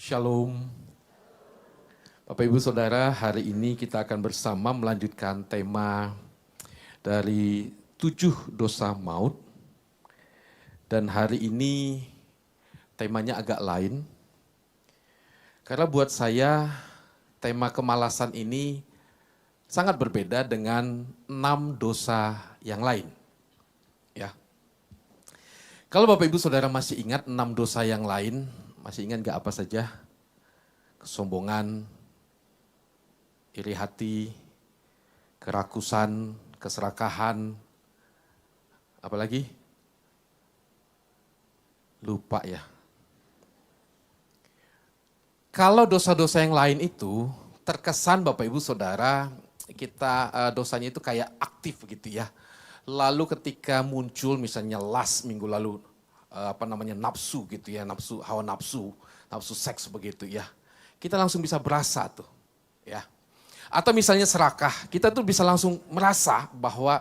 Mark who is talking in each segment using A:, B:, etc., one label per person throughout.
A: Shalom. Bapak Ibu Saudara, hari ini kita akan bersama melanjutkan tema dari 7 dosa maut. Dan hari ini temanya agak lain. Karena buat saya tema kemalasan ini sangat berbeda dengan 6 dosa yang lain. Ya. Kalau Bapak Ibu Saudara masih ingat 6 dosa yang lain, masih ingat gak apa saja? Kesombongan, iri hati, kerakusan, keserakahan, apalagi? Lupa ya. Kalau dosa-dosa yang lain itu terkesan Bapak Ibu Saudara, kita dosanya itu kayak aktif gitu ya. Lalu ketika muncul misalnya last minggu lalu nafsu gitu ya, hawa nafsu seks begitu ya. Kita langsung bisa berasa tuh ya. Atau misalnya serakah, kita tuh bisa langsung merasa bahwa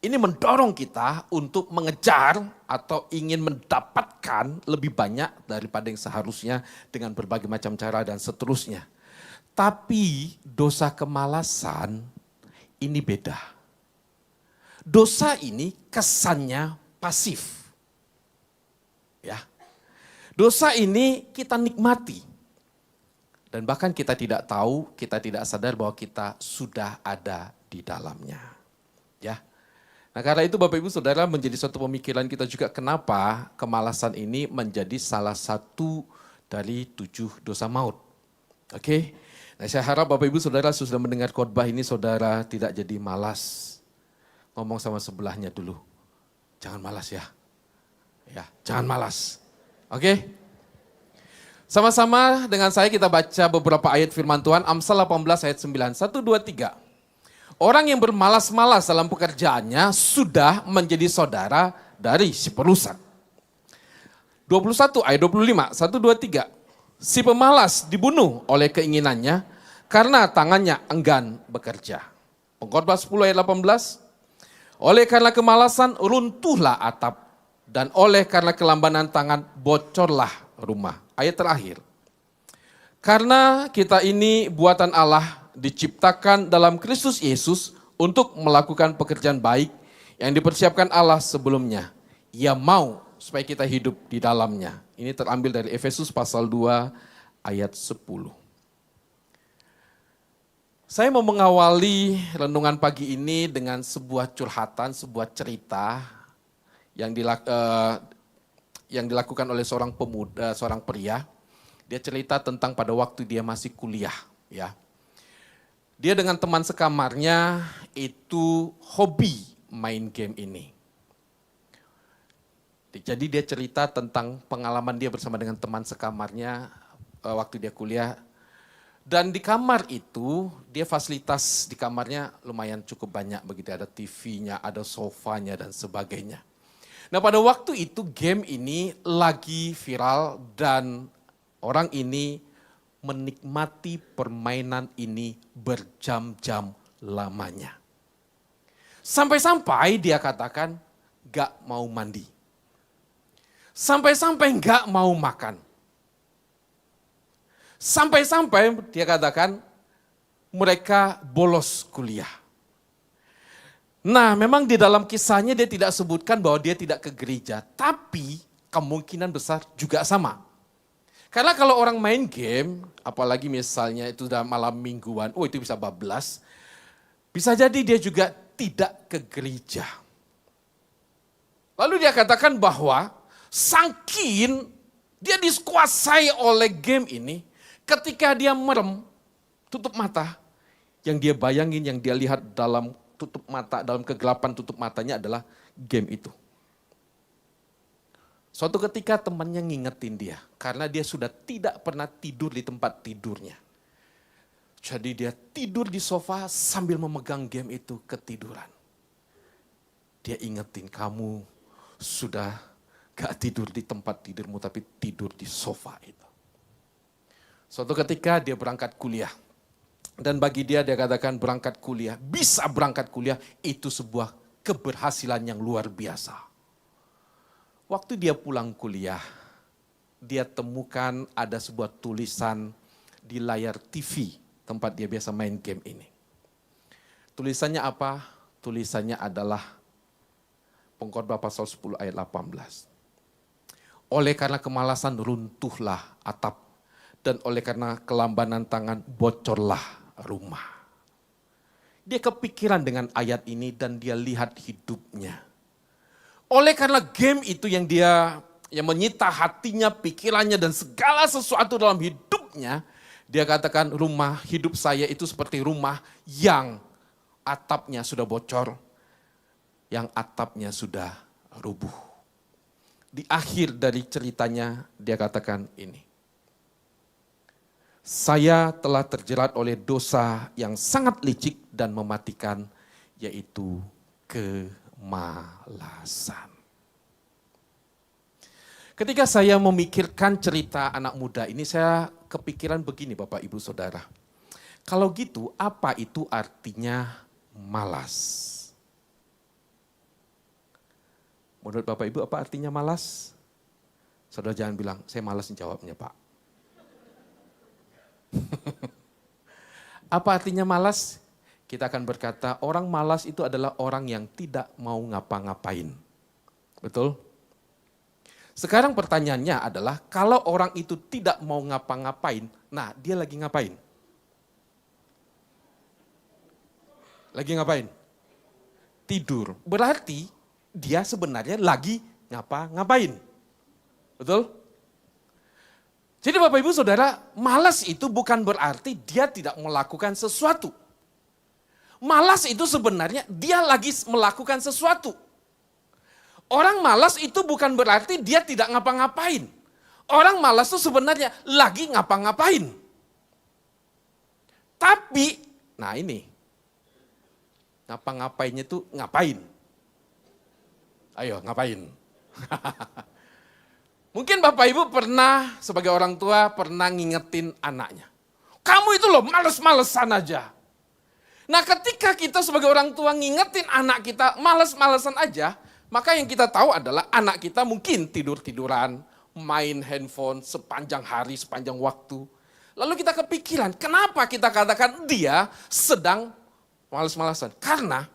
A: ini mendorong kita untuk mengejar atau ingin mendapatkan lebih banyak daripada yang seharusnya dengan berbagai macam cara dan seterusnya. Tapi dosa kemalasan ini beda. Dosa ini kesannya pasif. Ya. Dosa ini kita nikmati. Dan bahkan kita tidak tahu, kita tidak sadar bahwa kita sudah ada di dalamnya. Ya. Nah, karena itu Bapak Ibu Saudara menjadi suatu pemikiran kita juga kenapa kemalasan ini menjadi salah satu dari 7 dosa maut. Oke. Nah, saya harap Bapak Ibu Saudara sudah mendengar khotbah ini saudara tidak jadi malas. Ngomong sama sebelahnya dulu. Jangan malas ya. Ya, jangan malas. Oke? Sama-sama dengan saya kita baca beberapa ayat firman Tuhan. Amsal 18 ayat 9. 1, 2, 3. Orang yang bermalas-malas dalam pekerjaannya sudah menjadi saudara dari si perusak. 21 ayat 25. 1, 2, 3. Si pemalas dibunuh oleh keinginannya karena tangannya enggan bekerja. Pengkhotbah 10 ayat 18. Oleh karena kemalasan runtuhlah atap. Dan oleh karena kelambanan tangan bocorlah rumah. Ayat terakhir. Karena kita ini buatan Allah diciptakan dalam Kristus Yesus untuk melakukan pekerjaan baik yang dipersiapkan Allah sebelumnya. Ia mau supaya kita hidup di dalamnya. Ini terambil dari Efesus pasal 2 ayat 10. Saya mau mengawali renungan pagi ini dengan sebuah curhatan, sebuah cerita yang dilakukan oleh seorang pemuda, seorang pria. Dia cerita tentang pada waktu dia masih kuliah, ya. Dia dengan teman sekamarnya itu hobi main game ini. Jadi dia cerita tentang pengalaman dia bersama dengan teman sekamarnya waktu dia kuliah. Dan di kamar itu, dia fasilitas di kamarnya lumayan cukup banyak begitu. Ada TV-nya, ada sofanya dan sebagainya. Nah, pada waktu itu game ini lagi viral dan orang ini menikmati permainan ini berjam-jam lamanya. Sampai-sampai dia katakan gak mau mandi. Sampai-sampai gak mau makan. Sampai-sampai dia katakan mereka bolos kuliah. Nah, memang di dalam kisahnya dia tidak sebutkan bahwa dia tidak ke gereja, tapi kemungkinan besar juga sama. Karena kalau orang main game, apalagi misalnya itu udah malam mingguan, itu bisa bablas, bisa jadi dia juga tidak ke gereja. Lalu dia katakan bahwa saking dia dikuasai oleh game ini, ketika dia merem, tutup mata, yang dia bayangin, yang dia lihat dalam tutup mata, dalam kegelapan tutup matanya adalah game itu. Suatu ketika temannya ngingetin dia, karena dia sudah tidak pernah tidur di tempat tidurnya. Jadi dia tidur di sofa sambil memegang game itu ketiduran. Dia ingetin, kamu sudah gak tidur di tempat tidurmu tapi tidur di sofa itu. Suatu ketika dia berangkat kuliah. Dan bagi dia katakan berangkat kuliah, bisa berangkat kuliah itu sebuah keberhasilan yang luar biasa. Waktu dia pulang kuliah, dia temukan ada sebuah tulisan di layar TV tempat dia biasa main game ini. Tulisannya apa? Tulisannya adalah Pengkhotbah pasal 10 ayat 18. Oleh karena kemalasan runtuhlah atap, dan oleh karena kelambanan tangan bocorlah rumah. Dia kepikiran dengan ayat ini dan dia lihat hidupnya. Oleh karena game itu yang menyita hatinya, pikirannya dan segala sesuatu dalam hidupnya, dia katakan rumah hidup saya itu seperti rumah yang atapnya sudah bocor, yang atapnya sudah rubuh. Di akhir dari ceritanya dia katakan ini. Saya telah terjerat oleh dosa yang sangat licik dan mematikan, yaitu kemalasan. Ketika saya memikirkan cerita anak muda ini, saya kepikiran begini Bapak Ibu Saudara. Kalau gitu apa itu artinya malas? Menurut Bapak Ibu apa artinya malas? Saudara jangan bilang, saya malas menjawabnya Pak. Apa artinya malas? Kita akan berkata orang malas itu adalah orang yang tidak mau ngapa-ngapain. Betul? Sekarang pertanyaannya adalah kalau orang itu tidak mau ngapa-ngapain, nah dia lagi ngapain? Lagi ngapain? Tidur. Berarti dia sebenarnya lagi ngapa-ngapain. Betul? Jadi Bapak Ibu Saudara, malas itu bukan berarti dia tidak melakukan sesuatu. Malas itu sebenarnya dia lagi melakukan sesuatu. Orang malas itu bukan berarti dia tidak ngapa-ngapain. Orang malas itu sebenarnya lagi ngapa-ngapain. Tapi, nah ini, ngapa-ngapainnya itu ngapain? Ayo ngapain? Mungkin Bapak Ibu pernah sebagai orang tua pernah ngingetin anaknya. Kamu itu loh males-malesan aja. Nah ketika kita sebagai orang tua ngingetin anak kita males-malesan aja, maka yang kita tahu adalah anak kita mungkin tidur-tiduran, main handphone sepanjang hari, sepanjang waktu. Lalu kita kepikiran, kenapa kita katakan dia sedang males-malesan? Karena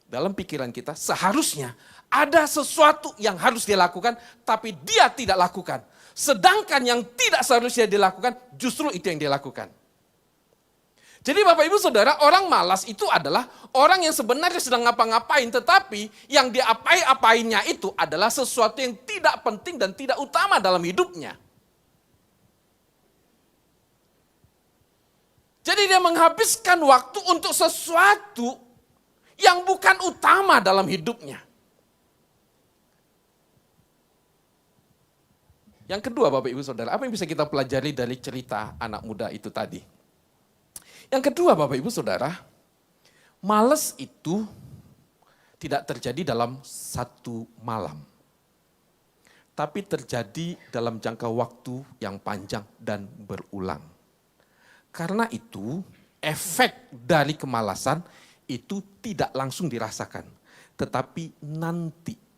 A: dalam pikiran kita seharusnya ada sesuatu yang harus dia lakukan, tapi dia tidak lakukan. Sedangkan yang tidak seharusnya dilakukan, justru itu yang dia lakukan. Jadi Bapak Ibu Saudara, orang malas itu adalah orang yang sebenarnya sedang ngapa-ngapain, tetapi yang dia apainnya itu adalah sesuatu yang tidak penting dan tidak utama dalam hidupnya. Jadi dia menghabiskan waktu untuk sesuatu yang bukan utama dalam hidupnya. Yang kedua Bapak Ibu Saudara, apa yang bisa kita pelajari dari cerita anak muda itu tadi? Yang kedua Bapak Ibu Saudara, malas itu tidak terjadi dalam satu malam. Tapi terjadi dalam jangka waktu yang panjang dan berulang. Karena itu efek dari kemalasan itu tidak langsung dirasakan. Tetapi nanti.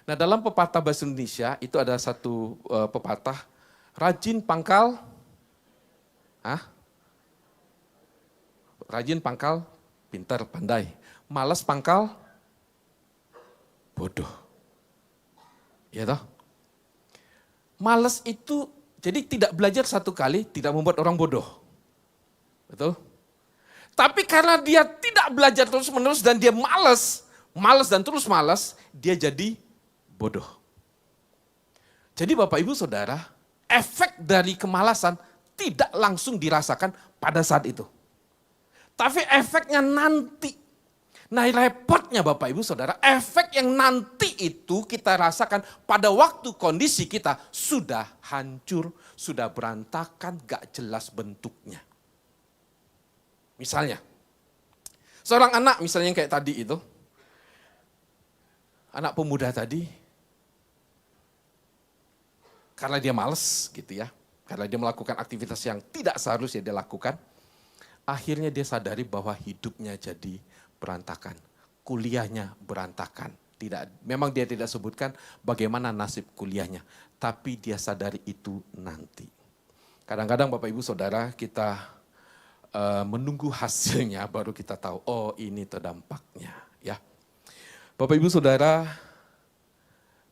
A: Nah dalam pepatah bahasa Indonesia itu ada satu pepatah, rajin pangkal, rajin pangkal, pintar, pandai. Malas pangkal, bodoh. Ya toh? Malas itu, jadi tidak belajar satu kali, tidak membuat orang bodoh. Betul? Tapi karena dia tidak belajar terus menerus dan dia malas dan terus malas, dia jadi bodoh. Jadi Bapak Ibu Saudara, efek dari kemalasan tidak langsung dirasakan pada saat itu. Tapi efeknya nanti. Nah repotnya Bapak Ibu Saudara, efek yang nanti itu kita rasakan pada waktu kondisi kita sudah hancur, sudah berantakan, gak jelas bentuknya. Misalnya, seorang anak misalnya yang kayak tadi itu, anak pemuda tadi, karena dia males gitu ya, karena dia melakukan aktivitas yang tidak seharusnya dia lakukan, akhirnya dia sadari bahwa hidupnya jadi berantakan, kuliahnya berantakan, Tidak, memang dia tidak sebutkan bagaimana nasib kuliahnya, tapi dia sadari itu nanti. Kadang-kadang Bapak Ibu Saudara kita menunggu hasilnya baru kita tahu, oh ini terdampaknya. Ya, Bapak Ibu Saudara,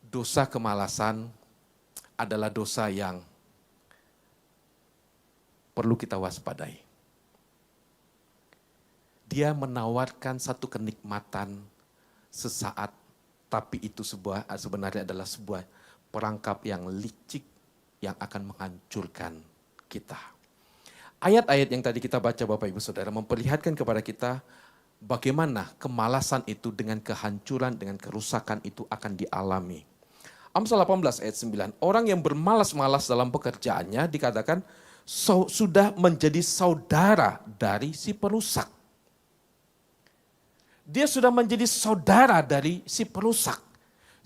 A: dosa kemalasan adalah dosa yang perlu kita waspadai. Dia menawarkan satu kenikmatan sesaat, tapi itu sebenarnya adalah sebuah perangkap yang licik yang akan menghancurkan kita. Ayat-ayat yang tadi kita baca Bapak Ibu Saudara memperlihatkan kepada kita bagaimana kemalasan itu dengan kehancuran, dengan kerusakan itu akan dialami. Amsal 18 ayat 9, orang yang bermalas-malas dalam pekerjaannya dikatakan sudah menjadi saudara dari si perusak. Dia sudah menjadi saudara dari si perusak.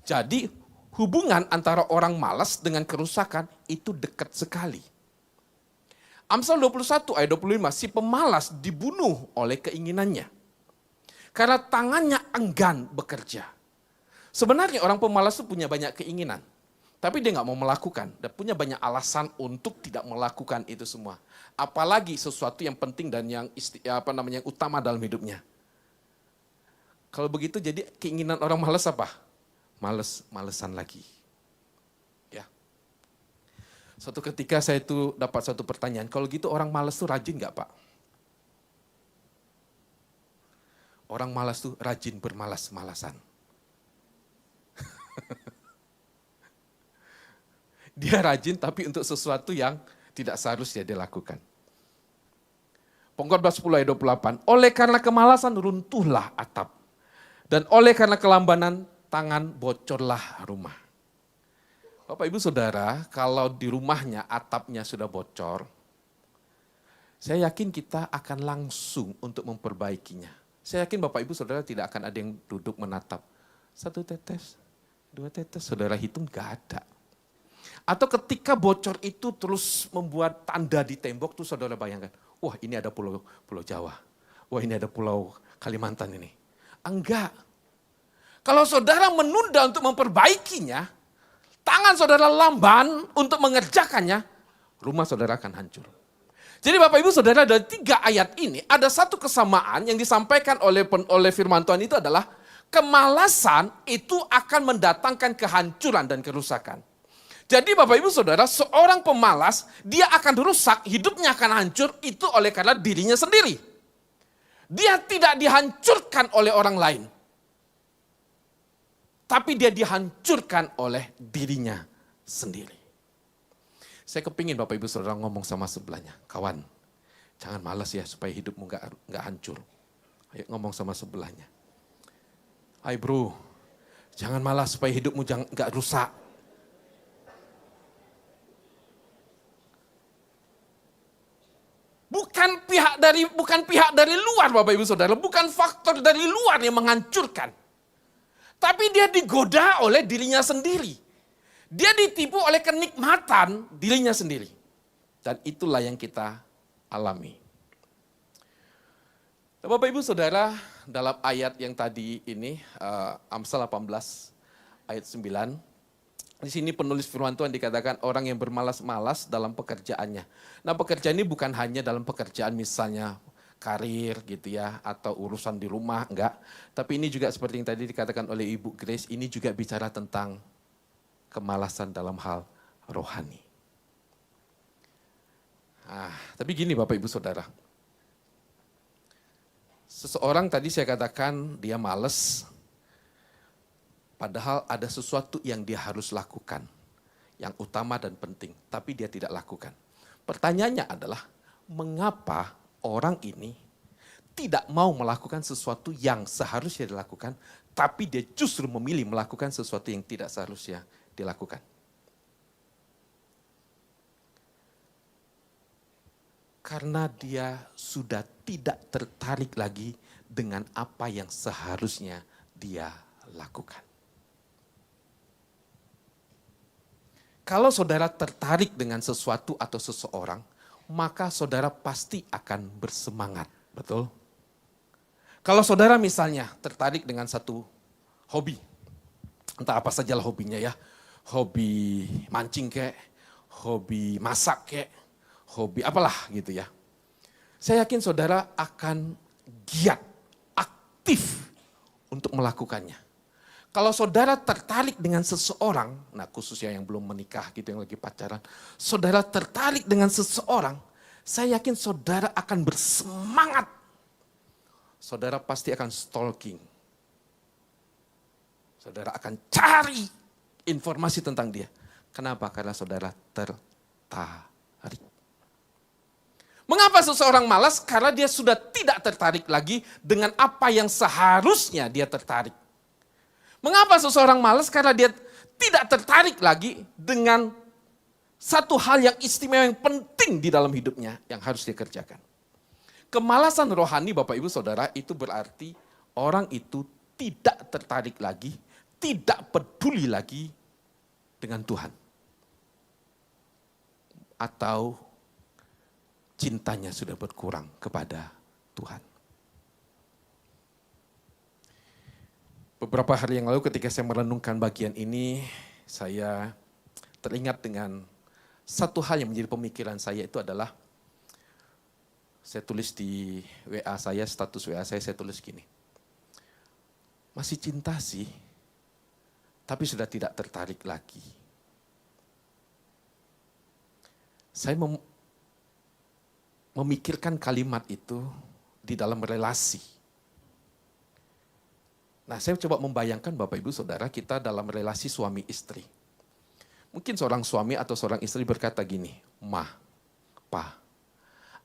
A: Jadi hubungan antara orang malas dengan kerusakan itu dekat sekali. Amsal 21 ayat 25, si pemalas dibunuh oleh keinginannya. Karena tangannya enggan bekerja. Sebenarnya orang pemalas itu punya banyak keinginan. Tapi dia nggak mau melakukan, dan punya banyak alasan untuk tidak melakukan itu semua. Apalagi sesuatu yang penting dan yang utama dalam hidupnya. Kalau begitu jadi keinginan orang malas apa? Malesan lagi. Ya. Suatu ketika saya itu dapat satu pertanyaan, kalau gitu orang malas tuh rajin nggak Pak? Orang malas tuh rajin bermalas-malasan. Dia rajin tapi untuk sesuatu yang tidak seharusnya dia lakukan. Pengkhotbah 10 ayat 28, oleh karena kemalasan runtuhlah atap. Dan oleh karena kelambanan tangan bocorlah rumah. Bapak Ibu Saudara, kalau di rumahnya atapnya sudah bocor, saya yakin kita akan langsung untuk memperbaikinya. Saya yakin Bapak Ibu Saudara tidak akan ada yang duduk menatap. 1 tetes, 2 tetes, saudara hitung gak ada. Atau ketika bocor itu terus membuat tanda di tembok, tuh saudara bayangkan, wah ini ada pulau Jawa, wah ini ada pulau Kalimantan ini. Enggak. Kalau saudara menunda untuk memperbaikinya, tangan saudara lamban untuk mengerjakannya, rumah saudara akan hancur. Jadi Bapak Ibu Saudara, dari 3 ayat ini ada satu kesamaan yang disampaikan oleh firman Tuhan itu adalah kemalasan itu akan mendatangkan kehancuran dan kerusakan. Jadi Bapak Ibu Saudara, seorang pemalas, dia akan rusak, hidupnya akan hancur, itu oleh karena dirinya sendiri. Dia tidak dihancurkan oleh orang lain. Tapi dia dihancurkan oleh dirinya sendiri. Saya kepingin Bapak Ibu Saudara ngomong sama sebelahnya, kawan, jangan malas ya supaya hidupmu nggak hancur. Ayo ngomong sama sebelahnya. Hai bro, jangan malas supaya hidupmu nggak rusak. Bukan pihak dari luar Bapak Ibu Saudara, bukan faktor dari luar yang menghancurkan. Tapi dia digoda oleh dirinya sendiri. Dia ditipu oleh kenikmatan dirinya sendiri. Dan itulah yang kita alami. Bapak Ibu Saudara, dalam ayat yang tadi ini, Amsal 18 ayat 9, di sini penulis firman Tuhan dikatakan orang yang bermalas-malas dalam pekerjaannya. Nah pekerjaan ini bukan hanya dalam pekerjaan misalnya karir gitu ya, atau urusan di rumah, enggak. Tapi ini juga seperti yang tadi dikatakan oleh Ibu Grace, ini juga bicara tentang kemalasan dalam hal rohani. Tapi gini Bapak Ibu Saudara, seseorang tadi saya katakan dia malas, padahal ada sesuatu yang dia harus lakukan, yang utama dan penting, tapi dia tidak lakukan. Pertanyaannya adalah, mengapa orang ini tidak mau melakukan sesuatu yang seharusnya dilakukan, tapi dia justru memilih melakukan sesuatu yang tidak seharusnya dilakukan? Karena dia sudah tidak tertarik lagi dengan apa yang seharusnya dia lakukan. Kalau saudara tertarik dengan sesuatu atau seseorang, maka saudara pasti akan bersemangat, betul? Kalau saudara misalnya tertarik dengan satu hobi, Entah apa sajalah hobinya ya. Hobi mancing kek, hobi masak kek, hobi apalah gitu ya. Saya yakin saudara akan giat, aktif untuk melakukannya. Kalau saudara tertarik dengan seseorang, nah khususnya yang belum menikah gitu, yang lagi pacaran. Saudara tertarik dengan seseorang, saya yakin saudara akan bersemangat. Saudara pasti akan stalking. Saudara akan cari informasi tentang dia. Kenapa? Karena saudara tertarik. Mengapa seseorang malas? Karena dia sudah tidak tertarik lagi dengan apa yang seharusnya dia tertarik. Mengapa seseorang malas? Karena dia tidak tertarik lagi dengan satu hal yang istimewa, yang penting di dalam hidupnya yang harus dia kerjakan. Kemalasan rohani Bapak Ibu Saudara itu berarti orang itu tidak tertarik lagi, tidak peduli lagi dengan Tuhan. Atau cintanya sudah berkurang kepada Tuhan. Beberapa hari yang lalu ketika saya merenungkan bagian ini, saya teringat dengan satu hal yang menjadi pemikiran saya, itu adalah saya tulis di WA saya, status WA saya tulis gini. Masih cinta sih, tapi sudah tidak tertarik lagi. Saya memikirkan kalimat itu di dalam relasi. Nah, saya coba membayangkan Bapak Ibu Saudara kita dalam relasi suami istri. Mungkin seorang suami atau seorang istri berkata gini, "Ma, Pa,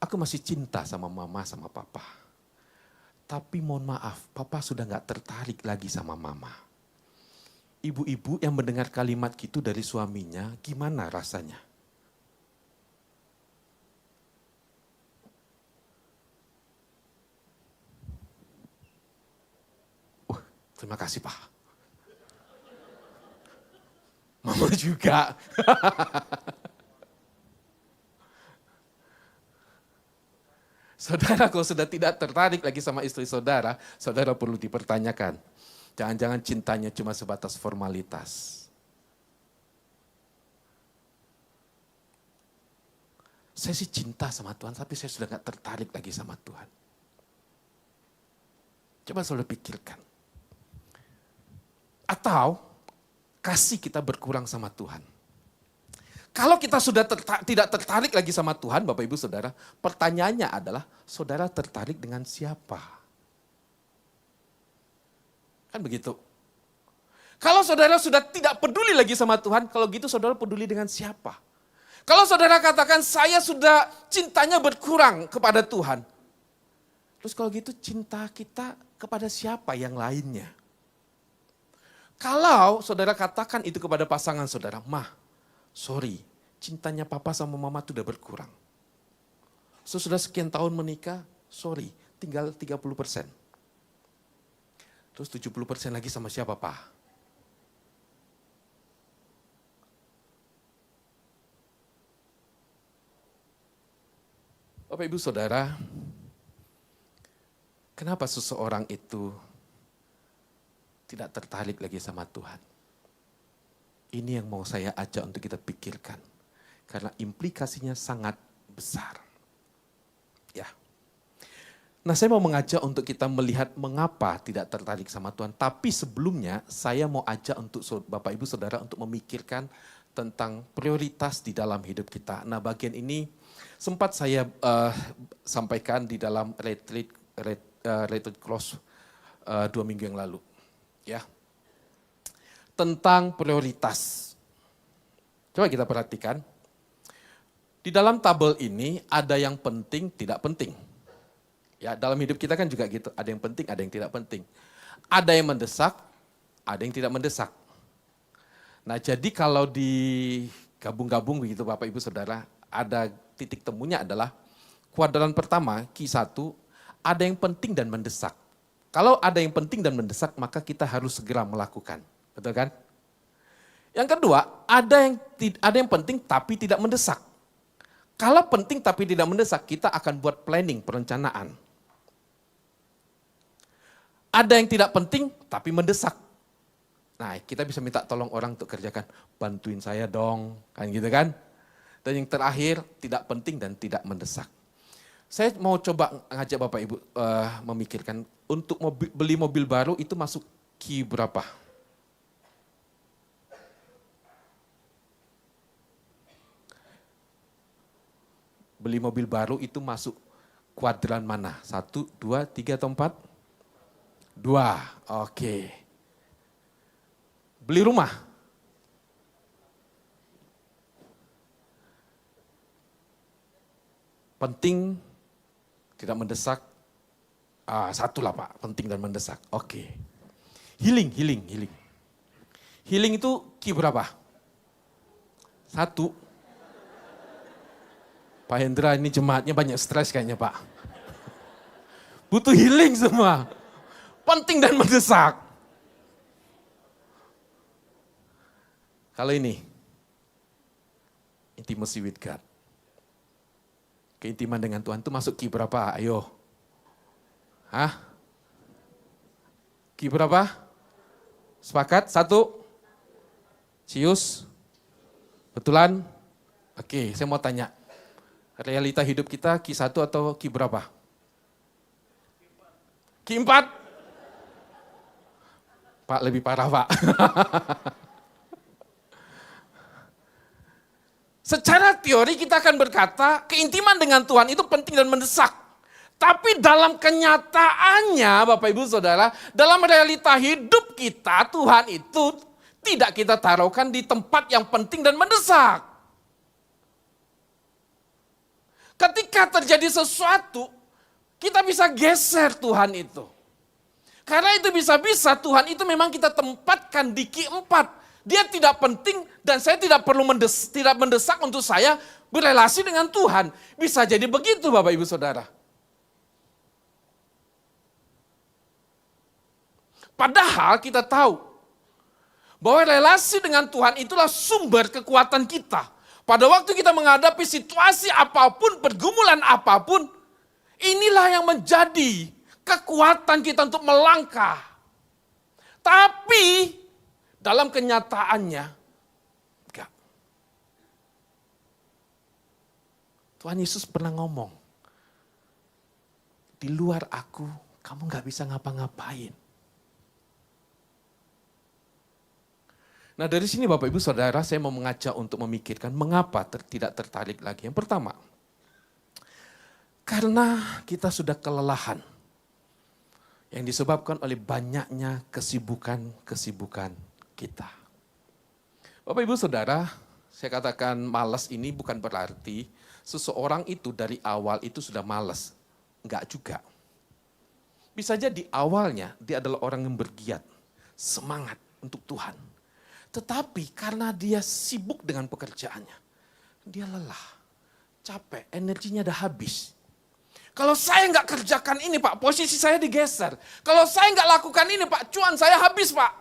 A: aku masih cinta sama mama sama papa. Tapi mohon maaf, papa sudah gak tertarik lagi sama mama." Ibu-ibu yang mendengar kalimat gitu dari suaminya, gimana rasanya? Terima kasih Pak. Mama juga. Saudara kalau sudah tidak tertarik lagi sama istri saudara, saudara perlu dipertanyakan. Jangan-jangan cintanya cuma sebatas formalitas. Saya sih cinta sama Tuhan, tapi saya sudah gak tertarik lagi sama Tuhan. Coba saudara pikirkan. Atau kasih kita berkurang sama Tuhan. Kalau kita sudah tidak tertarik lagi sama Tuhan, Bapak Ibu Saudara, pertanyaannya adalah, saudara tertarik dengan siapa? Kan begitu. Kalau saudara sudah tidak peduli lagi sama Tuhan, kalau gitu saudara peduli dengan siapa? Kalau saudara katakan, saya sudah cintanya berkurang kepada Tuhan. Terus kalau gitu cinta kita kepada siapa yang lainnya? Kalau saudara katakan itu kepada pasangan saudara, "Mah, sorry, cintanya papa sama mama itu udah berkurang. Sudah sekian tahun menikah, sorry, tinggal 30%. Terus 70% lagi sama siapa, Pak?" Bapak Ibu Saudara, kenapa seseorang itu tidak tertarik lagi sama Tuhan? Ini yang mau saya ajak untuk kita pikirkan. Karena implikasinya sangat besar. Ya. Nah, saya mau mengajak untuk kita melihat mengapa tidak tertarik sama Tuhan. Tapi sebelumnya saya mau ajak untuk Bapak Ibu Saudara untuk memikirkan tentang prioritas di dalam hidup kita. Nah, bagian ini sempat saya sampaikan di dalam retreat close 2 minggu yang lalu. Ya, tentang prioritas. Coba kita perhatikan. Di dalam tabel ini ada yang penting, tidak penting. Ya, dalam hidup kita kan juga gitu. Ada yang penting, ada yang tidak penting. Ada yang mendesak, ada yang tidak mendesak. Nah, jadi kalau digabung-gabung begitu Bapak Ibu Saudara, ada titik temunya adalah kuadran pertama, Q1, ada yang penting dan mendesak. Kalau ada yang penting dan mendesak, maka kita harus segera melakukan. Betul kan? Yang kedua, ada yang penting tapi tidak mendesak. Kalau penting tapi tidak mendesak, kita akan buat planning, perencanaan. Ada yang tidak penting tapi mendesak. Nah, kita bisa minta tolong orang untuk kerjakan, bantuin saya dong, kan gitu kan. Dan yang terakhir, tidak penting dan tidak mendesak. Saya mau coba ngajak Bapak Ibu memikirkan, untuk beli mobil baru itu masuk Q berapa? Beli mobil baru itu masuk kuadran mana? 1, 2, 3 atau 4? 2, oke. Beli rumah? Penting, tidak mendesak. 1 lah Pak, penting dan mendesak. Oke. Healing. Healing itu Q berapa? 1. Pak Hendra ini jemaatnya banyak stres kayaknya Pak. Butuh healing semua. Penting dan mendesak. Kalau ini, intimacy with God. Keintiman dengan Tuhan itu masuk Q berapa? Ayo. Hah? Q berapa? Sepakat? 1? Cius? Betulan? Oke, saya mau tanya. Realita hidup kita Q1 atau Q berapa? Q4? Pak, lebih parah Pak. Secara teori kita akan berkata keintiman dengan Tuhan itu penting dan mendesak. Tapi dalam kenyataannya Bapak Ibu Saudara, dalam realita hidup kita Tuhan itu tidak kita taruhkan di tempat yang penting dan mendesak. Ketika terjadi sesuatu, kita bisa geser Tuhan itu. Karena itu bisa-bisa Tuhan itu memang kita tempatkan di Q4. Dia tidak penting dan saya tidak perlu tidak mendesak untuk saya berelasi dengan Tuhan. Bisa jadi begitu Bapak Ibu Saudara. Padahal kita tahu bahwa relasi dengan Tuhan itulah sumber kekuatan kita. Pada waktu kita menghadapi situasi apapun, pergumulan apapun, inilah yang menjadi kekuatan kita untuk melangkah. Tapi dalam kenyataannya, enggak. Tuhan Yesus pernah ngomong, di luar aku, kamu enggak bisa ngapa-ngapain. Nah dari sini Bapak Ibu Saudara, saya mau mengajak untuk memikirkan mengapa tidak tertarik lagi. Yang pertama, karena kita sudah kelelahan yang disebabkan oleh banyaknya kesibukan kita. Bapak Ibu Saudara, saya katakan malas ini bukan berarti seseorang itu dari awal itu sudah malas. Enggak juga. Bisa jadi awalnya dia adalah orang yang bergiat, semangat untuk Tuhan. Tetapi karena dia sibuk dengan pekerjaannya, dia lelah, capek, energinya udah habis. Kalau saya nggak kerjakan ini Pak, posisi saya digeser. Kalau saya nggak lakukan ini Pak, cuan saya habis Pak.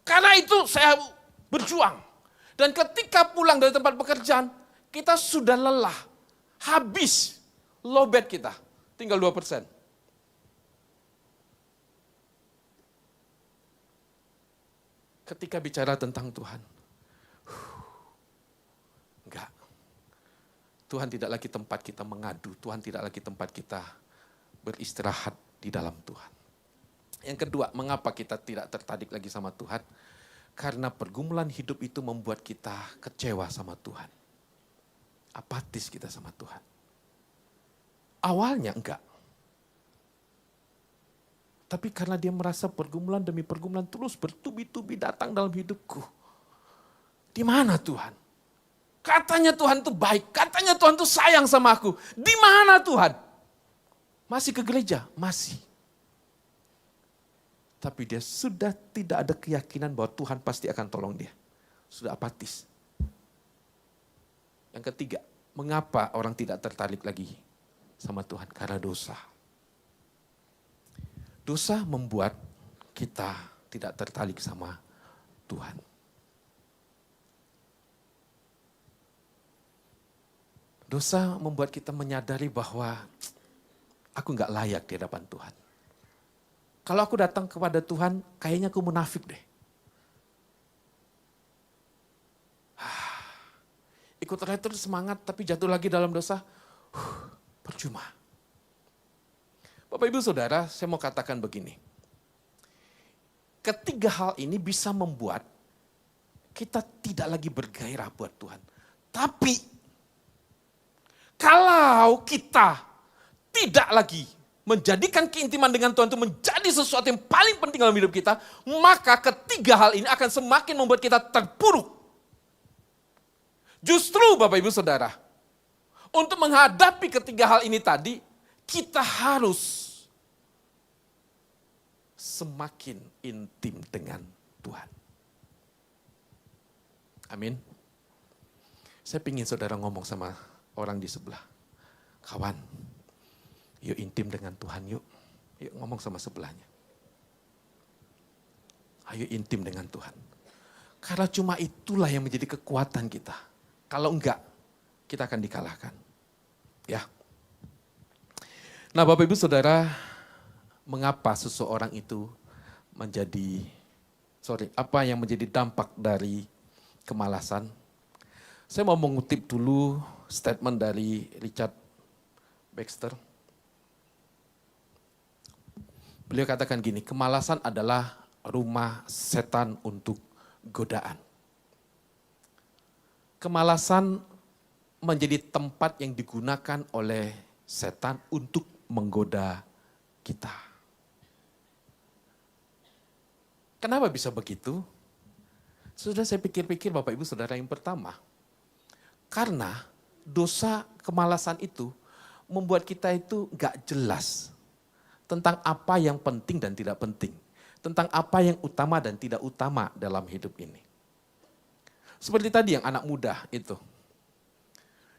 A: Karena itu saya berjuang. Dan ketika pulang dari tempat pekerjaan, kita sudah lelah, habis, lowbat kita, tinggal 2%. Ketika bicara tentang Tuhan, enggak. Tuhan tidak lagi tempat kita mengadu, Tuhan tidak lagi tempat kita beristirahat di dalam Tuhan. Yang kedua, mengapa kita tidak tertarik lagi sama Tuhan? Karena pergumulan hidup itu membuat kita kecewa sama Tuhan. Apatis kita sama Tuhan. Awalnya enggak. Tapi karena dia merasa pergumulan demi pergumulan terus bertubi-tubi datang dalam hidupku. Di mana Tuhan? Katanya Tuhan itu baik, katanya Tuhan itu sayang sama aku. Di mana Tuhan? Masih ke gereja? Masih. Tapi dia sudah tidak ada keyakinan bahwa Tuhan pasti akan tolong dia. Sudah apatis. Yang ketiga, mengapa orang tidak tertarik lagi sama Tuhan? Karena dosa. Dosa membuat kita tidak tertarik sama Tuhan. Dosa membuat kita menyadari bahwa aku nggak layak di hadapan Tuhan. Kalau aku datang kepada Tuhan, kayaknya aku munafik deh. ikut retret semangat tapi jatuh lagi dalam dosa, percuma. Bapak Ibu Saudara, saya mau katakan begini. Ketiga hal ini bisa membuat kita tidak lagi bergairah buat Tuhan. Tapi kalau kita tidak lagi menjadikan keintiman dengan Tuhan itu menjadi sesuatu yang paling penting dalam hidup kita, maka ketiga hal ini akan semakin membuat kita terpuruk. Justru Bapak Ibu Saudara, untuk menghadapi ketiga hal ini tadi, kita harus semakin intim dengan Tuhan. Amin. Saya ingin saudara ngomong sama orang di sebelah. Kawan, yuk intim dengan Tuhan yuk. Yuk ngomong sama sebelahnya. Ayo intim dengan Tuhan. Karena cuma itulah yang menjadi kekuatan kita. Kalau enggak, kita akan dikalahkan. Ya. Nah Bapak Ibu Saudara, mengapa seseorang itu apa yang menjadi dampak dari kemalasan? Saya mau mengutip dulu statement dari Richard Baxter. Beliau katakan gini, kemalasan adalah rumah setan untuk godaan. Kemalasan menjadi tempat yang digunakan oleh setan untuk menggoda kita. Kenapa bisa begitu? Sudah saya pikir-pikir Bapak Ibu Saudara, yang pertama, karena dosa kemalasan itu membuat kita itu gak jelas tentang apa yang penting dan tidak penting. Tentang apa yang utama dan tidak utama dalam hidup ini. Seperti tadi yang anak muda itu.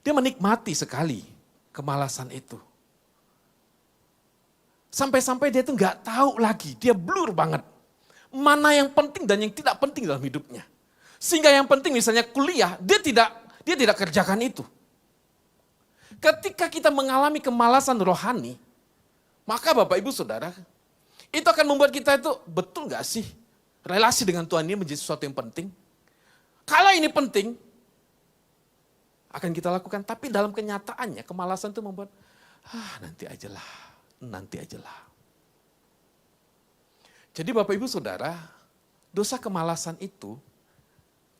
A: Dia menikmati sekali kemalasan itu. Sampai-sampai dia tuh gak tahu lagi, dia blur banget. Mana yang penting dan yang tidak penting dalam hidupnya. Sehingga yang penting misalnya kuliah, dia tidak kerjakan itu. Ketika kita mengalami kemalasan rohani, maka Bapak Ibu Saudara, itu akan membuat kita itu betul gak sih relasi dengan Tuhan ini menjadi sesuatu yang penting? Kalau ini penting, akan kita lakukan. Tapi dalam kenyataannya kemalasan itu membuat, nanti ajalah. Jadi Bapak Ibu Saudara, dosa kemalasan itu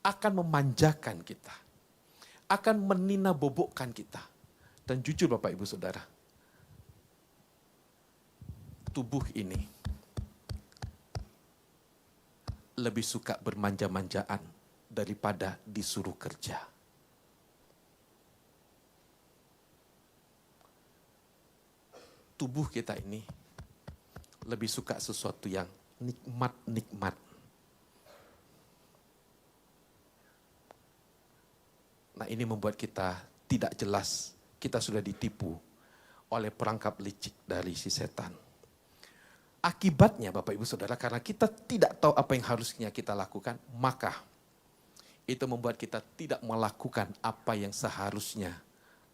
A: akan memanjakan kita. Akan menina-bobokkan kita. Dan jujur Bapak Ibu Saudara, tubuh ini lebih suka bermanja-manjaan daripada disuruh kerja. Tubuh kita ini lebih suka sesuatu yang nikmat-nikmat. Nah ini membuat kita tidak jelas, kita sudah ditipu oleh perangkap licik dari si setan. Akibatnya Bapak Ibu Saudara, karena kita tidak tahu apa yang harusnya kita lakukan, maka itu membuat kita tidak melakukan apa yang seharusnya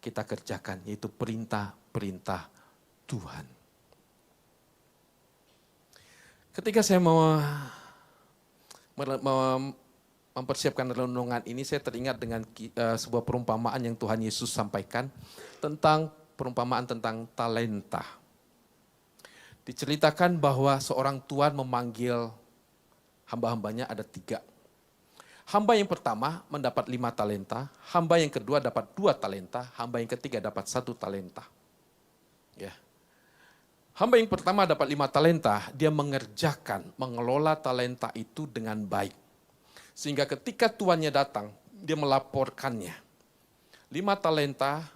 A: kita kerjakan, yaitu perintah-perintah Tuhan. Ketika saya mau mempersiapkan renungan ini, saya teringat dengan sebuah perumpamaan yang Tuhan Yesus sampaikan tentang perumpamaan tentang talenta. Diceritakan bahwa seorang tuan memanggil hamba-hambanya, ada 3. Hamba yang pertama mendapat 5 talenta, hamba yang kedua dapat 2 talenta, hamba yang ketiga dapat 1 talenta. Ya. Hamba yang pertama dapat 5 talenta, dia mengelola talenta itu dengan baik. Sehingga ketika tuannya datang, dia melaporkannya. 5 talenta,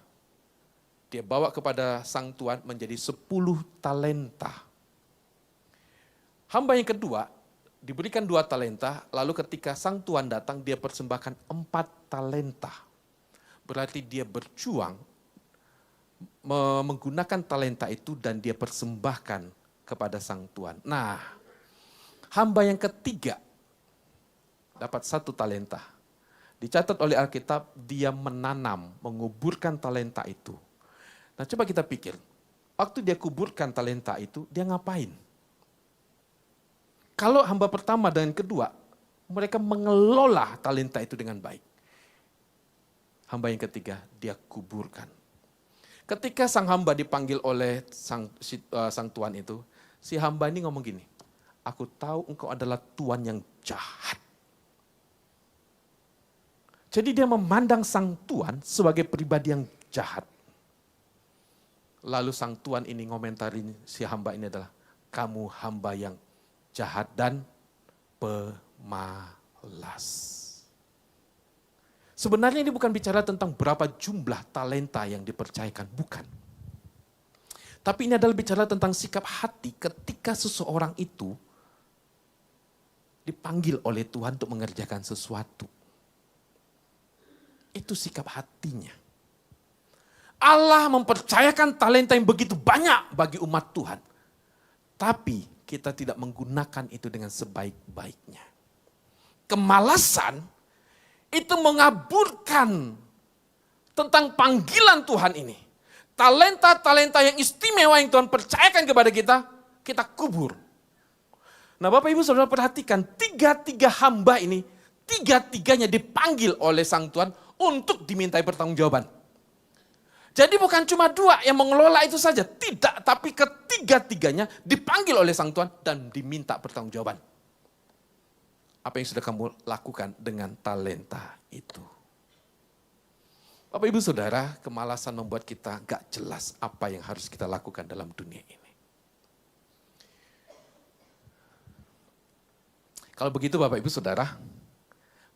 A: dia bawa kepada sang tuan menjadi 10 talenta. Hamba yang kedua diberikan 2 talenta, lalu ketika sang tuan datang, dia persembahkan 4 talenta. Berarti dia berjuang menggunakan talenta itu dan dia persembahkan kepada sang tuan. Nah, hamba yang ketiga dapat 1 talenta. Dicatat oleh Alkitab, dia menanam, menguburkan talenta itu. Nah, coba kita pikir, waktu dia kuburkan talenta itu, dia ngapain? Kalau hamba pertama dan kedua, mereka mengelola talenta itu dengan baik. Hamba yang ketiga, dia kuburkan. Ketika sang hamba dipanggil oleh sang tuan itu, si hamba ini ngomong gini, aku tahu engkau adalah tuan yang jahat. Jadi dia memandang sang tuan sebagai pribadi yang jahat. Lalu sang tuan ini ngomentarin si hamba ini adalah, kamu hamba yang jahat dan pemalas. Sebenarnya ini bukan bicara tentang berapa jumlah talenta yang dipercayakan, bukan. Tapi ini adalah bicara tentang sikap hati ketika seseorang itu dipanggil oleh Tuhan untuk mengerjakan sesuatu. Itu sikap hatinya. Allah mempercayakan talenta yang begitu banyak bagi umat Tuhan. Tapi kita tidak menggunakan itu dengan sebaik-baiknya. Kemalasan itu mengaburkan tentang panggilan Tuhan ini. Talenta-talenta yang istimewa yang Tuhan percayakan kepada kita, kita kubur. Nah Bapak Ibu Saudara perhatikan, tiga-tiga hamba ini, tiga-tiganya dipanggil oleh sang Tuhan untuk dimintai pertanggungjawaban. Jadi bukan cuma dua yang mengelola itu saja, tidak, tapi ketiga-tiganya dipanggil oleh sang Tuhan dan diminta pertanggungjawaban. Apa yang sudah kamu lakukan dengan talenta itu? Bapak Ibu Saudara, kemalasan membuat kita gak jelas apa yang harus kita lakukan dalam dunia ini. Kalau begitu Bapak Ibu Saudara,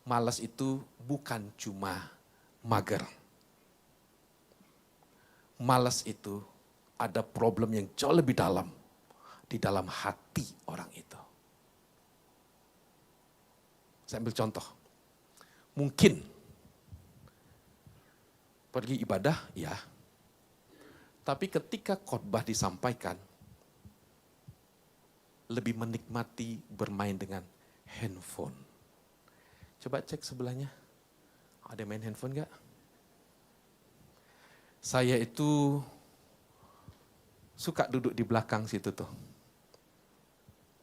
A: malas itu bukan cuma mager. Malas itu ada problem yang jauh lebih dalam di dalam hati orang itu. Saya ambil contoh. Mungkin pergi ibadah, ya. Tapi ketika khotbah disampaikan, lebih menikmati bermain dengan handphone. Coba cek sebelahnya. Ada yang main handphone enggak? Saya itu suka duduk di belakang situ tuh.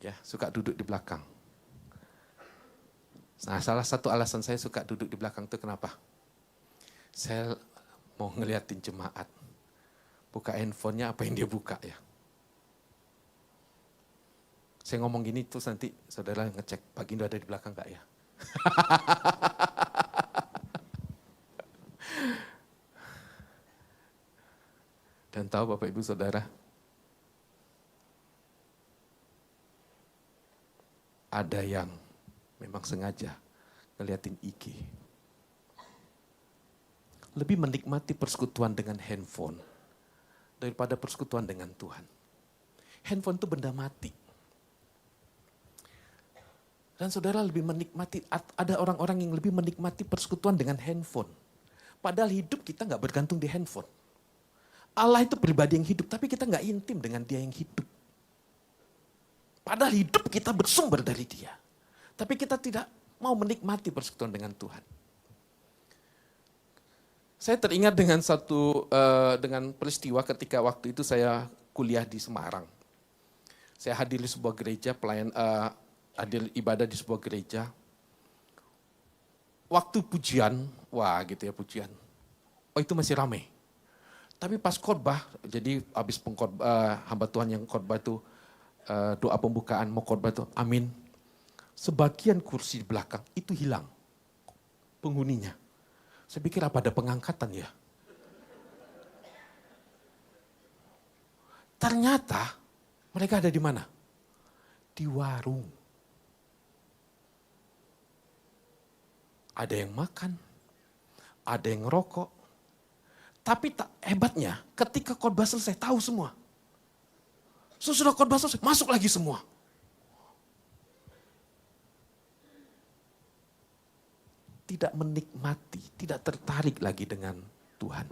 A: Ya, suka duduk di belakang. Nah, salah satu alasan saya suka duduk di belakang itu kenapa? Saya mau ngeliatin jemaat. Buka handphonenya apa yang dia buka ya. Saya ngomong gini terus nanti saudara ngecek Pak Gindo ada di belakang gak ya? Dan tahu Bapak Ibu Saudara, ada yang memang sengaja ngeliatin IG. Lebih menikmati persekutuan dengan handphone daripada persekutuan dengan Tuhan. Handphone itu benda mati. Dan saudara lebih menikmati, ada orang-orang yang lebih menikmati persekutuan dengan handphone. Padahal hidup kita gak bergantung di handphone. Allah itu pribadi yang hidup, tapi kita gak intim dengan dia yang hidup. Padahal hidup kita bersumber dari dia. Tapi kita tidak mau menikmati persekutuan dengan Tuhan. Saya teringat dengan dengan peristiwa ketika waktu itu saya kuliah di Semarang. Saya hadir di sebuah gereja, hadir ibadah di sebuah gereja. Waktu pujian, wah gitu ya pujian. Oh itu masih ramai. Tapi pas khotbah, jadi habis hamba Tuhan yang khotbah itu doa pembukaan mau khotbah itu, amin. Sebagian kursi di belakang itu hilang penghuninya. Saya pikir apa ada pengangkatan ya? Ternyata mereka ada di mana? Di warung. Ada yang makan, ada yang ngerokok. Tapi hebatnya ketika khotbah selesai tahu semua. Sesudah khotbah selesai masuk lagi semua. Tidak menikmati, tidak tertarik lagi dengan Tuhan.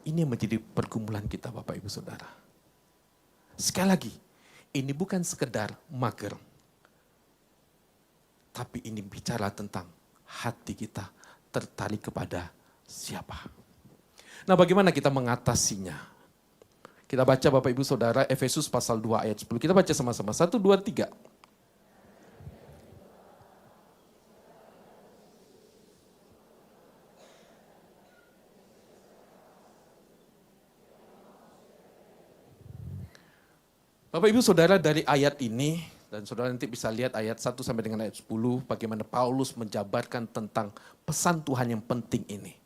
A: Ini yang menjadi pergumulan kita Bapak Ibu Saudara. Sekali lagi, ini bukan sekedar mager. Tapi ini bicara tentang hati kita tertarik kepada siapa. Nah bagaimana kita mengatasinya? Kita baca Bapak Ibu Saudara Efesus pasal 2 ayat 10. Kita baca sama-sama. 1, 2, 3. Bapak Ibu Saudara, dari ayat ini, dan saudara nanti bisa lihat ayat 1 sampai dengan ayat 10, bagaimana Paulus menjabarkan tentang pesan Tuhan yang penting ini.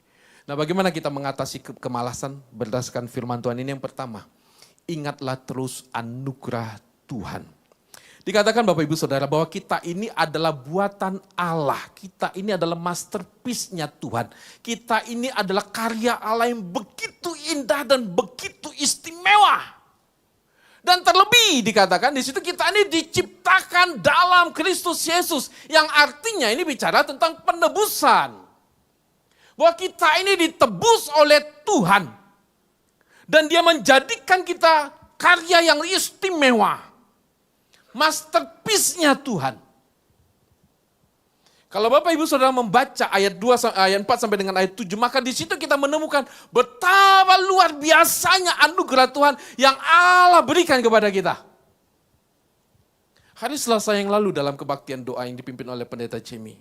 A: Nah, bagaimana kita mengatasi kemalasan berdasarkan firman Tuhan ini? Yang pertama, ingatlah terus anugerah Tuhan. Dikatakan Bapak Ibu Saudara bahwa kita ini adalah buatan Allah. Kita ini adalah masterpiece-nya Tuhan. Kita ini adalah karya Allah yang begitu indah dan begitu istimewa. Dan terlebih dikatakan di situ kita ini diciptakan dalam Kristus Yesus. Yang artinya ini bicara tentang penebusan. Bahwa kita ini ditebus oleh Tuhan. Dan dia menjadikan kita karya yang istimewa. Masterpiece-nya Tuhan. Kalau Bapak Ibu Saudara membaca ayat 4 sampai dengan ayat 7, maka di situ kita menemukan betapa luar biasanya anugerah Tuhan yang Allah berikan kepada kita. Hari Selasa yang lalu dalam kebaktian doa yang dipimpin oleh Pendeta Jimmy,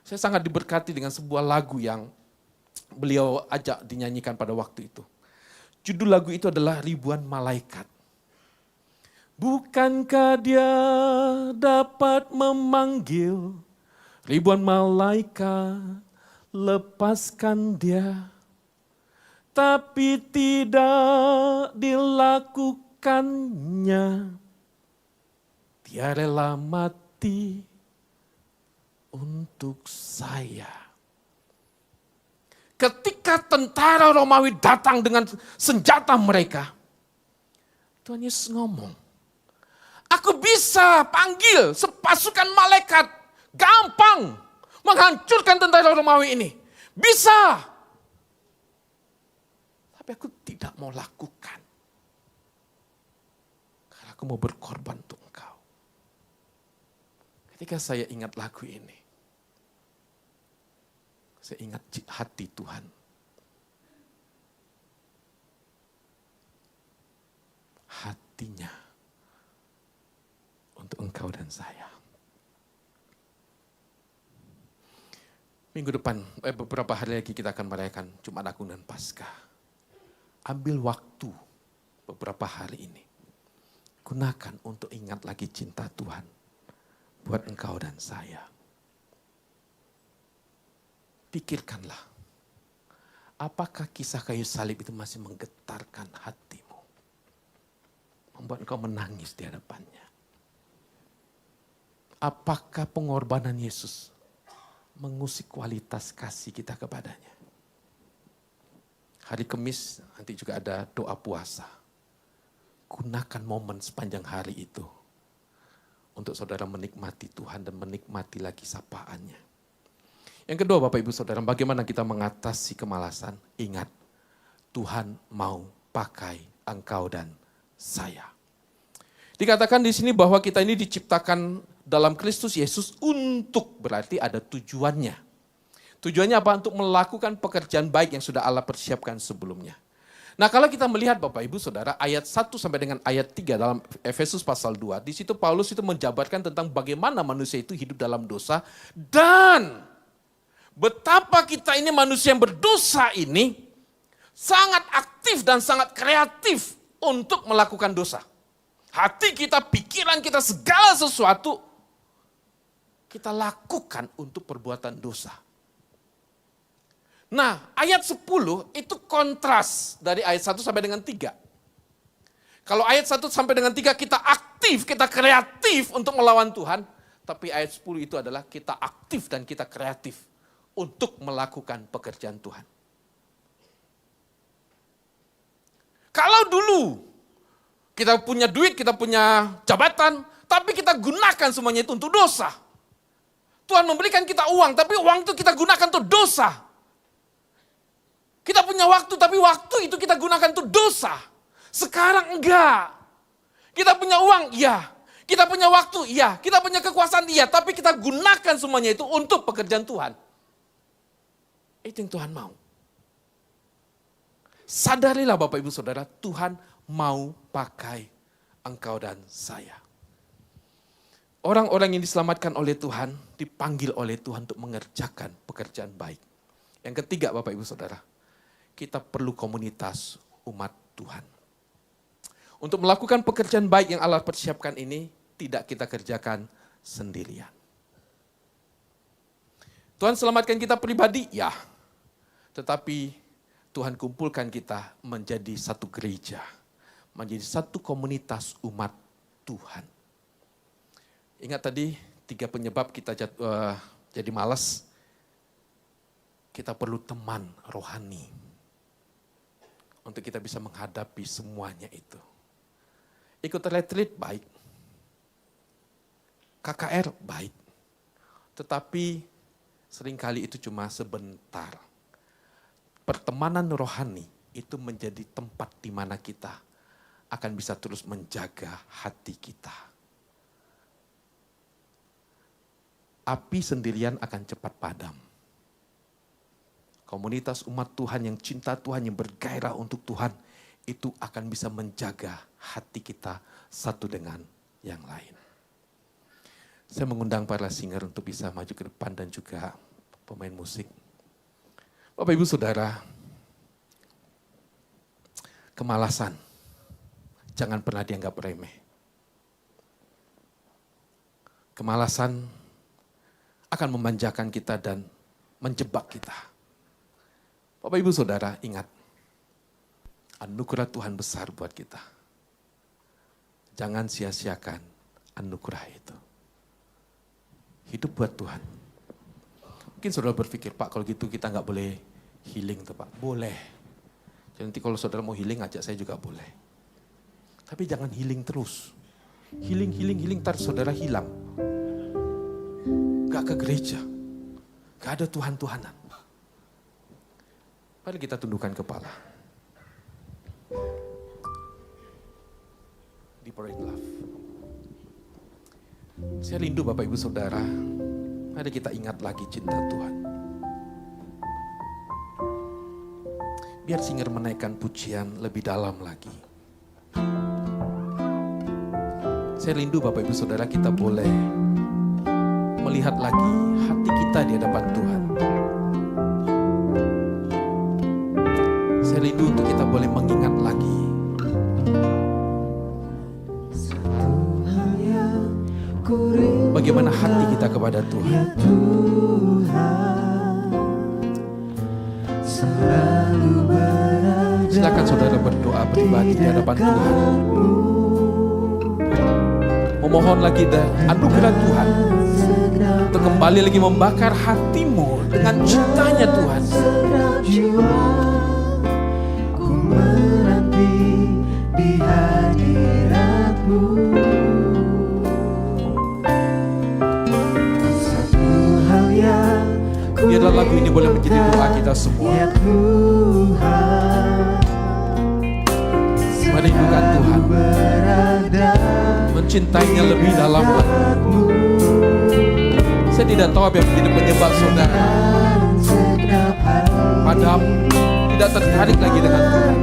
A: saya sangat diberkati dengan sebuah lagu yang beliau ajak dinyanyikan pada waktu itu. Judul lagu itu adalah Ribuan Malaikat. Bukankah dia dapat memanggil ribuan malaikat, lepaskan dia, tapi tidak dilakukannya. Dia rela mati untuk saya. Ketika tentara Romawi datang dengan senjata mereka, Tuhan Yesus ngomong, aku bisa panggil sepasukan malaikat, gampang menghancurkan tentara Romawi ini. Bisa. Tapi aku tidak mau lakukan. Karena aku mau berkorban untuk engkau. Ketika saya ingat lagu ini, saya ingat hati Tuhan. Hatinya untuk engkau dan saya. Minggu depan, beberapa hari lagi kita akan merayakan Jumat Agung dan Paskah. Ambil waktu beberapa hari ini. Gunakan untuk ingat lagi cinta Tuhan buat engkau dan saya. Pikirkanlah, apakah kisah kayu salib itu masih menggetarkan hatimu? Membuat engkau menangis di hadapannya. Apakah pengorbanan Yesus mengusik kualitas kasih kita kepadanya? Hari Kamis nanti juga ada doa puasa. Gunakan momen sepanjang hari itu untuk saudara menikmati Tuhan dan menikmati lagi sapaannya. Yang kedua Bapak Ibu Saudara, bagaimana kita mengatasi kemalasan? Ingat, Tuhan mau pakai engkau dan saya. Dikatakan di sini bahwa kita ini diciptakan dalam Kristus Yesus untuk, berarti ada tujuannya. Tujuannya apa? Untuk melakukan pekerjaan baik yang sudah Allah persiapkan sebelumnya. Nah, kalau kita melihat Bapak Ibu Saudara, ayat 1 sampai dengan ayat 3 dalam Efesus pasal 2, di situ Paulus itu menjabarkan tentang bagaimana manusia itu hidup dalam dosa dan betapa kita ini manusia yang berdosa ini sangat aktif dan sangat kreatif untuk melakukan dosa. Hati kita, pikiran kita, segala sesuatu kita lakukan untuk perbuatan dosa. Nah, ayat 10 itu kontras dari ayat 1 sampai dengan 3. Kalau ayat 1 sampai dengan 3 kita aktif, kita kreatif untuk melawan Tuhan. Tapi ayat 10 itu adalah kita aktif dan kita kreatif untuk melakukan pekerjaan Tuhan. Kalau dulu kita punya duit, kita punya jabatan, tapi kita gunakan semuanya itu untuk dosa. Tuhan memberikan kita uang, tapi uang itu kita gunakan untuk dosa. Kita punya waktu, tapi waktu itu kita gunakan untuk dosa. Sekarang enggak. Kita punya uang, iya. Kita punya waktu, iya. Kita punya kekuasaan, iya. Tapi kita gunakan semuanya itu untuk pekerjaan Tuhan. Itu yang Tuhan mau. Sadarilah Bapak Ibu Saudara, Tuhan mau pakai engkau dan saya. Orang-orang yang diselamatkan oleh Tuhan, dipanggil oleh Tuhan untuk mengerjakan pekerjaan baik. Yang ketiga Bapak Ibu Saudara, kita perlu komunitas umat Tuhan. Untuk melakukan pekerjaan baik yang Allah persiapkan ini, tidak kita kerjakan sendirian. Tuhan selamatkan kita pribadi, ya. Tetapi Tuhan kumpulkan kita menjadi satu gereja, menjadi satu komunitas umat Tuhan. Ingat tadi 3 penyebab kita jadi malas. Kita perlu teman rohani untuk kita bisa menghadapi semuanya itu. Ikut retreat baik, KKR baik, tetapi seringkali itu cuma sebentar. Pertemanan rohani itu menjadi tempat di mana kita akan bisa terus menjaga hati kita. Api sendirian akan cepat padam. Komunitas umat Tuhan yang cinta Tuhan, yang bergairah untuk Tuhan, itu akan bisa menjaga hati kita satu dengan yang lain. Saya mengundang para singer untuk bisa maju ke depan dan juga pemain musik. Bapak Ibu Saudara, kemalasan jangan pernah dianggap remeh. Kemalasan akan memanjakan kita dan menjebak kita. Bapak Ibu Saudara, ingat, anugerah Tuhan besar buat kita. Jangan sia-siakan anugerah itu. Hidup buat Tuhan. Mungkin saudara berpikir, Pak, kalau gitu kita nggak boleh healing tuh, Pak. Boleh. Jadi nanti kalau saudara mau healing, ajak saya juga boleh. Tapi jangan healing terus. Healing, ntar saudara hilang. Gak ke gereja. Gak ada Tuhan-Tuhanan. Mari kita tundukkan kepala. Deeper in love. Saya rindu Bapak Ibu Saudara. Mari kita ingat lagi cinta Tuhan. Biar singer menaikkan pujian lebih dalam lagi. Saya rindu Bapak Ibu Saudara, kita boleh melihat lagi hati kita di hadapan Tuhan. Saya rindu untuk kita boleh mengingat lagi bagaimana hati kita kepada Tuhan. Silakan saudara berdoa pribadi di hadapan Tuhan. Memohon lagi anugerah Tuhan untuk kembali lagi membakar hatimu dengan cintanya Tuhan. Ku menanti di hadirat-Mu. Biarlah lagu ini boleh menjadi doa kita semua. Merindukan Tuhan, mencintainya lebih dalam lagi. Saya tidak tahu apa yang menjadi penyebab saudara padam, tidak tertarik lagi dengan Tuhan.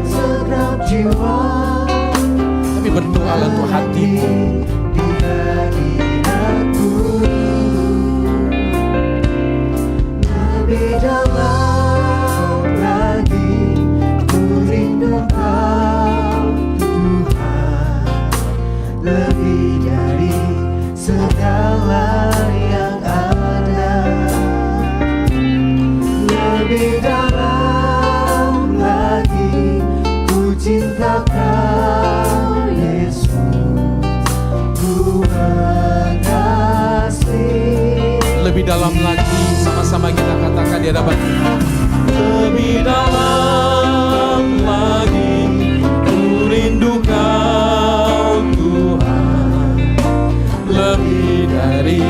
A: Tapi berdoalah untuk hatimu. Lebih dalam lagi ku rindu Kau Tuhan, lebih dari segala yang ada. Lebih dalam lagi ku cinta Kau Yesus, ku mengasihi. Lebih dalam lagi, sama-sama kita katakan di hadapan Tuhan. Lebih dalam lagi ku rindu Kau Tuhan, lebih dari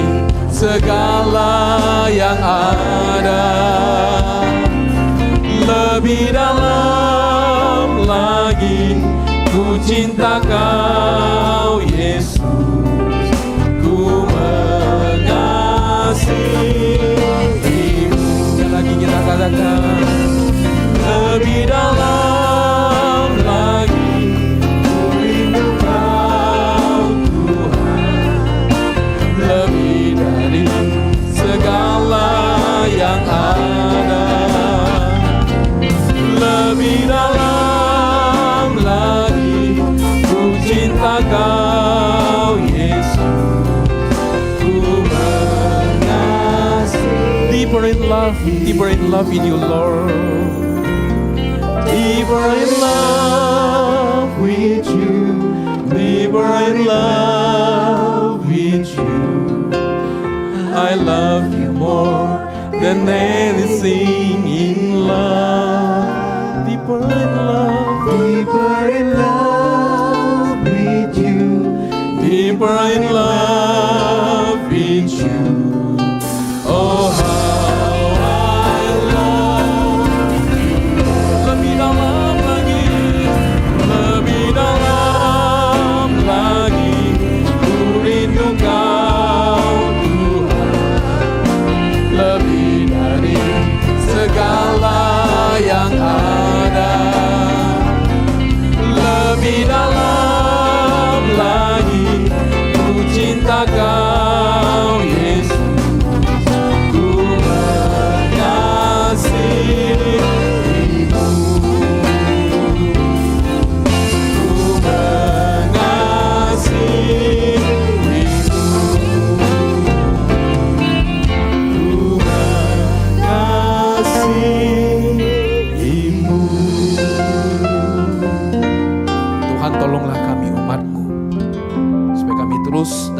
A: segala yang ada. Lebih dalam lagi ku cinta Kau Yesus, ku mengasihimu. Sekali lagi kita katakan, lebih dalam lagi ku rindu Kau Tuhan, lebih dari segala yang ada. Lebih dalam lagi ku deeper in love in you, Lord. Deeper in love with you, deeper in love with you. I love you more than anything in love. Deeper in love, deeper in love with you, deeper in love with you. Oh, how I love you. Lebih dalam lagi, lebih dalam lagi, ku rindu Kau Tuhan, lebih dari segala yang ada, lebih dalam lagi, ku cinta Kau Yesus. Tolonglah kami umat-Mu, supaya kami terus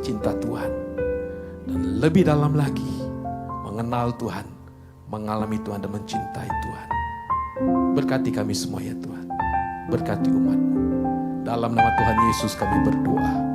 A: cinta Tuhan. Dan lebih dalam lagi, mengenal Tuhan, mengalami Tuhan dan mencintai Tuhan. Berkati kami semua ya Tuhan, berkati umat-Mu. Dalam nama Tuhan Yesus kami berdoa.